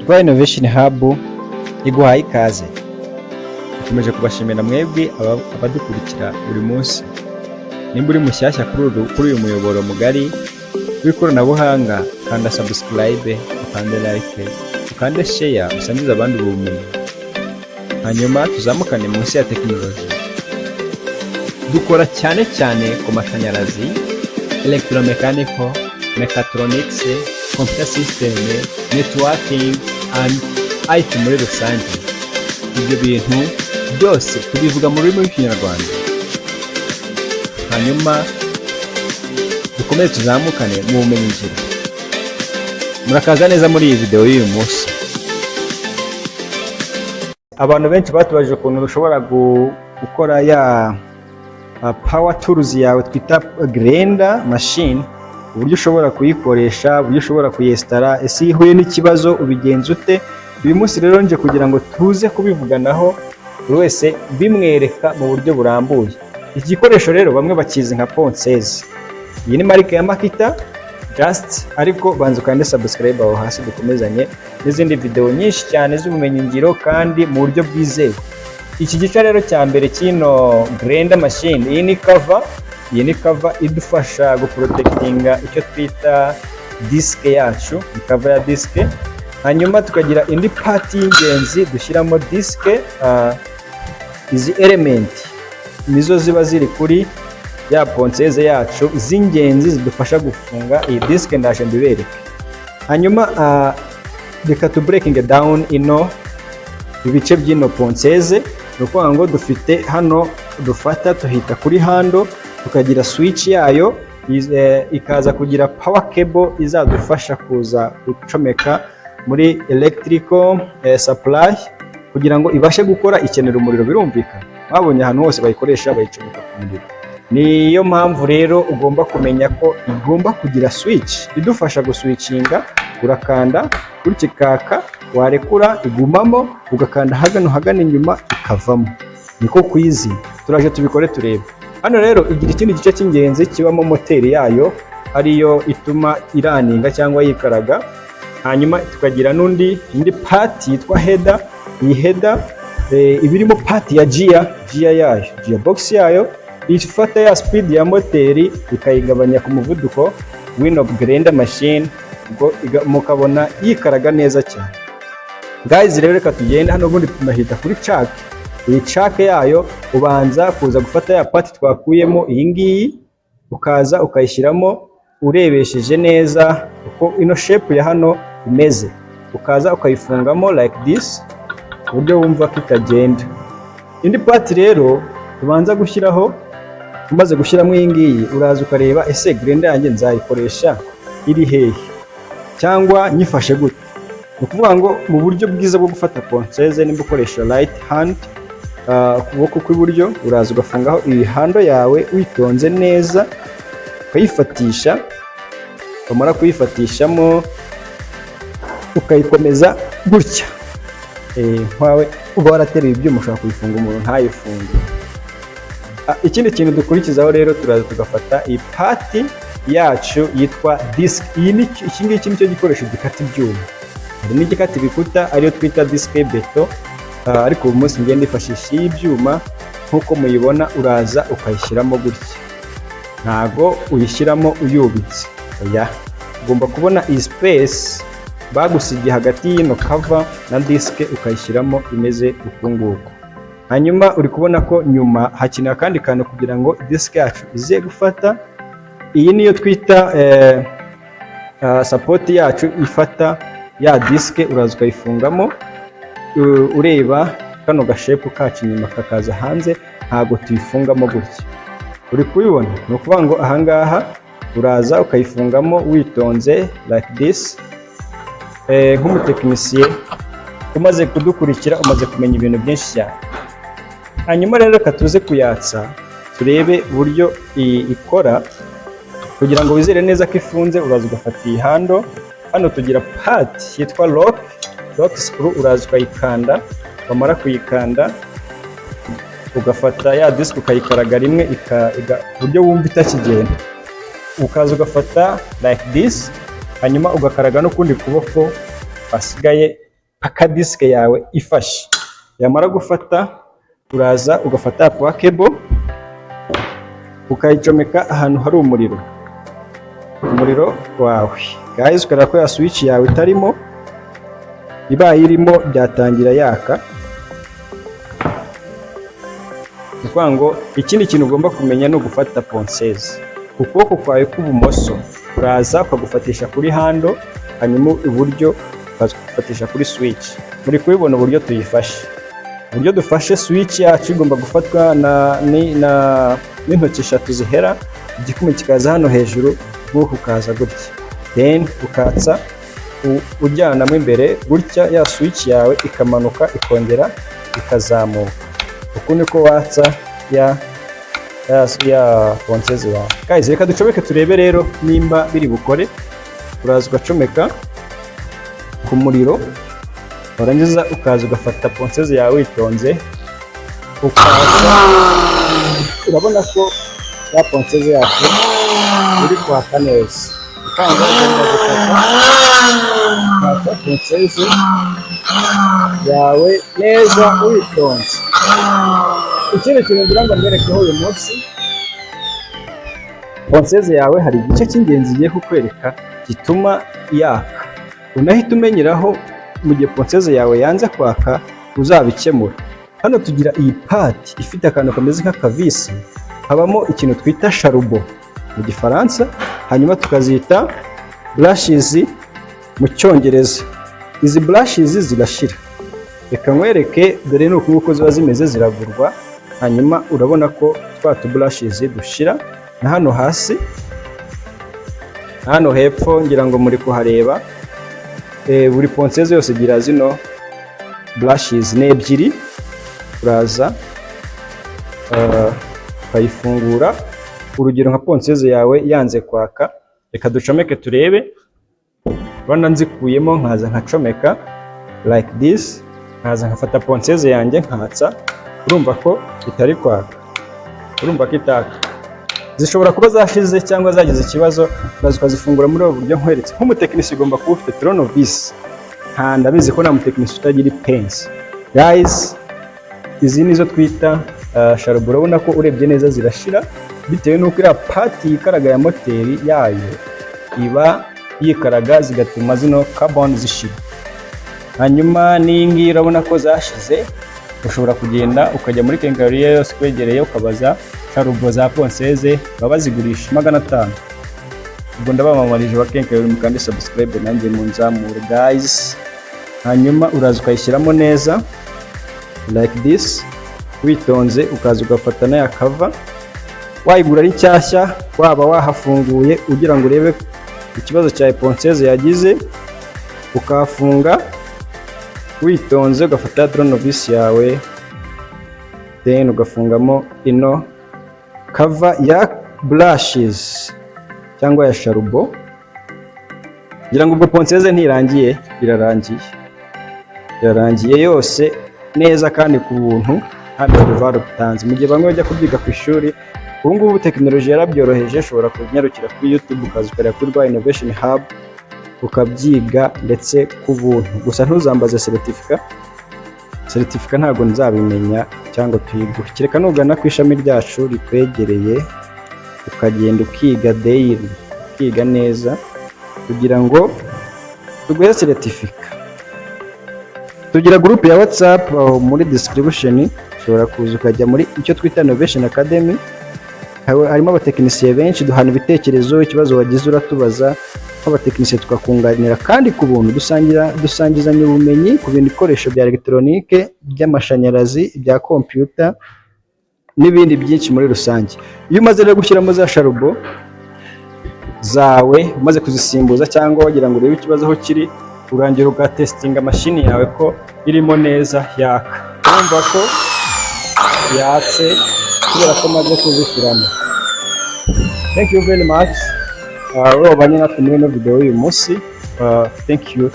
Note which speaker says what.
Speaker 1: Rwa Innovation Hub iguhaye ikaze. Dukomeje kubashimira mwebwe abadukurikira buri munsi. Nimba uri mushyashya kuri uyu muyoboro mugari w'ikoranabuhanga, kanda subscribe, ukande like, ukande share, usangize abandi ubumenyi. Hanyuma tuzamukane munsi ya tekinoloji. Dukora cyane ku mashanyarazi, electromechanical, mechatronics, computer system, networking and IT muri rusange. Ibyo bintu byose tubivuga mu rurimi rw'Ikinyarwanda. Hanyuma dukomeze tuzamukane mu bumenyi ngiro. Murakaza neza muri iyi video y'uyu munsi. Abantu benshi batubajije ukuntu dushobora gukora ya power tools yawe twita grinder machine, uburyo ushobora kuyikoresha, uburyo ushobora kuyestara, ese ihuye n'ikibazo ubigenza ute. Uyu munsi rero nje kugira ngo tuze kubivuganaho buri wese bimwereka mu buryo burambuye. Iki gikoresho rero bamwe bakizi nka ponseze. Iyi ni marike ya Makita Just, ariko banza ukande subscribe aho hasi dukomezanye n'izindi video nyinshi cyane z'ubumenyi ngiro kandi mu buryo bwizewe. Iki gice rero cya mbere kino grinder machine, iyi ni cover idufasha guprotectinga icyo twita disk yacu, cover ya disk. Hanyuma tukagira indi part y'ingenzi dushyiramo disk, izi element nizo ziba ziri kuri ya ponseze yacu z'ingenzi zidufasha gufunga iyi disk, ndaje mbibereke. Hanyuma reka tu breaking down ino ibice by'ino ponseze. Nuko ngo dufite hano dufata tuhita kuri handle, tukagira switch yayo ikaza kugira power cable izadufasha kuza gucomeka muri electrical supply kugira ngo ibashe gukora ikenera umuriro. Birumvikana babonye ahantu hose bayikoresha bayicomeka ku muriro. Niyo mpamvu rero ugomba kumenya ko igomba kugira switch idufasha guswitchinga. Urakanda kuri kikaka, warekura igumamo, ugakanda hagana inyuma ikavamo. Niko kwizi turaje tubikore turebe. Hano rero igira ikindi gice cy'ingenzi kibamo moteri yayo, ariyo ituma iraninga cyangwa yikaraga. Hanyuma tukagira indi part yitwa header. Iyi header ibirimo part ya gearbox yayo ifata ya speed ya moteri ikayigabanya ku muvuduko w'ino grinder machine, ubwo mukabona yikaraga neza cyane. Guys, rero reka tugende hano ubundi tunahita kuri chuck. Iyi chuck yayo ubanza kuza gufata ya part twakuyemo iyi ngiyi, ukaza ukayishyiramo urebesheje neza uko ino shape ya hano imeze, ukaza ukayifungamo like this uburyo wumva kitagenda. Indi part rero tubanza gushyiraho, umaze gushyiramo iyi ngiyi uraza ukareba ese grinder yanjye nzayikoresha iri hehe cyangwa nyifashe gute. Ukuvuga ngo mu buryo bwiza bwo gufata ponseze nimba ukoresha right hand, ukuboko kw'iburyo uraza ugafungaho iyi handle yawe witonze neza, ukayifatisha. Umara kuyifatishamo ukayikomeza gutya, nkwawe uba warateruye ibyuma ushaka kuyifunga umuntu ntayifunge. Ikindi kintu dukurikizaho rero turaza tugafata iyi part yacu yitwa disk. Iki ngiki nicyo gikoresho gikata ibyuma. Hari n'igikata ibikuta ariyo twita disk beto, ariko ubu munsi ngenda ifashisha ibyuma nk'uko muyibona. Uraza ukayishyiramo gutya, ntago uyishyiramo uyubitse, oya, ugomba kubona iyi space bagusigiye hagati y'ino cover na disk ukayishyiramo imeze uku nguku. Hanyuma uri kubona ko nyuma hakenewe akandi kantu kugira ngo disk yacu ize gufata. Iyi niyo twita support yacu ifata ya disk. Uraza ukayifungamo, ureba kano gashepu kacu inyuma kakaza hanze, ntago tuyifungamo gutya. Uri kubibona? Ni ukuvuga ngo ahangaha uraza ukayifungamo witonze like this. Nk'umutekinisiye umaze kudukurikira umaze kumenya ibintu byinshi cyane. Hanyuma rero reka tuze kuyatsa turebe uburyo ikora kugira ngo wizere neza ko ifunze. Uraza ugafata iyi handle, hano tugira part yitwa lock screw, uraza ukayikanda. Wamara kuyikanda ugafata ya disk ukayikaraga rimwe uburyo wumva itakigenda. Ukaza ugafata like this, hanyuma ugakaraga n'ukundi kuboko asigaye paka disike yawe ifashe. Yamara gufata uraza ugafata power cable ukayicomeka ahantu hari umuriro wawe. Guys, ukareba ko ya switch yawe itarimo, ibaye irimo byatangira yaka. Ukuvuga ngo ikindi kintu ugomba kumenya no gufata ponseze. Ukuboko kwawe k'ubumoso uraza ukagufatisha kuri handle, hanyuma iburyo ukagufatisha kuri switch. Muri kubibona uburyo tuyifashe. Uburyo dufashe switch yacu igomba gufatwa n'intoki eshatu zihera, igikumwe kikaza hano hejuru, nk'uko ukaza gutya. Then ukatsa ujyanamo imbere gutya, ya switch yawe ikamanuka ikongera ikazamuka. Uku niko watsa ya ponseze yawe. Guys, reka ducomeke turebe rero nimba biri bukore. Uraza ugacomeka ku muriro, warangiza ukaza ugafata ponseze yawe witonze, ukaza urabona ko ya ponseze yacu iri kwaka neza. Ukanga ugomba gufata ponseze yawe neza witonze. Ikindi kintu ngira ngo mberekeho uyu munsi, ponseze yawe hari igice cy'ingenzi igiye kukwereka gituma yaka. Unahita umenyeraho mu gihe ponseze yawe yanze kwaka uzabikemura. Hano tugira iyi pati ifite akantu kameze nk'akavisi, habamo ikintu twita sharubo mu gifaransa, hanyuma tukazita brushes mu cyongereza. Izi brushes zirashira. Reka nkwereke, dore ni uko ziba zimeze, ziragurwa. Hanyuma urabona ko twa brushes dushira, na hano hasi, hano hepfo ngira ngo muri kuhareba. Buri ponseze yose igira zino brushes ni ebyiri. Uraza ukayifungura. Urugero nka ponseze yawe yanze kwaka, reka ducomeke turebe. Urabona nzikuyemo, nkaza nkacomeka like this, nkaza nkafata ponseze yanjye nkatsa. Urumva ko itari kwaka, urumva ko itaka. Zishobora kuba zashize cyangwa zagize ikibazo, uraza ukazifungura muri ubu buryo nkweretse. Nk'umutekinisiye ugomba kuba ufite turnovisi. Ndabizi ko nta mutekinisiye utagira ipensi. Guys, izi nizo twita sharubo. Urabona ko urebye neza zirashira, bitewe n'uko iriya pati yikaraga ya moteri yayo iba yikaraga, zigatuma zino carbon zishira. Hanyuma n'iyi ngiyi urabona ko zashize. Ushobora kugenda ukajya muri kenkayori yose kwegereye ukabaza sharubo za ponseze, baba bazigurisha 500. Ubwo ndabamamarije wa kenkayori, mukande subscribe nanjye munzamure guys. Hanyuma uraza ukayishyiramo neza like this witonze, ukaza ugafata na ya cover. Wayigura ari nshyashya, waba wahafunguye ugira ngo urebe ikibazo cya ponseze yagize, ukafunga witonze, ugafata turnovisi yawe, then ugafungamo ino cover ya brushes cyangwa ya sharubo. Ngira ngo ubwo ponseze ntirangiye, irarangiye yose neza kandi ku buntu, hano ruvaro utanze. Mu gihe bamwe bajya kubyiga ku ishuri, ubu ngubu tekinoloji yarabyoroheje. Ushobora kunyarukira kuri YouTube ukaza ukareba kuri Rwa Innovation Hub ukabyiga ndetse ku buntu. Gusa ntuzambaze seritifika ntabwo nzabimenya cyangwa tuyiguhe. Kereka nugana ku ishami ryacu rikwegereye ukagenda ukiga daily, ukiga neza kugira ngo tuguhe seritifika. Tugira group ya WhatsApp muri description, ushobora kuza ukajya muri icyo twita Innovation Academy. Harimo abatekinisiye benshi, duhana ibitekerezo, ikibazo wagize uratubaza, abatekinisiye tukakunganira kandi ku buntu. Dusangizanya ubumenyi ku bintu bikoresho bya electronique, by'amashanyarazi, bya computer n'ibindi byinshi muri rusange. Iyo umaze rero gushyiramo za sharubo zawe, umaze kuzisimbuza cyangwa wagira ngo urebe ikibazo aho kiri, urangira ugatestinga mashini yawe ko irimo neza yaka. Urumva ko yatse kubera ko maze kuzishyiramo. Thank you very much. Urabanye natwe muri ino video y'uyu munsi. Thank you.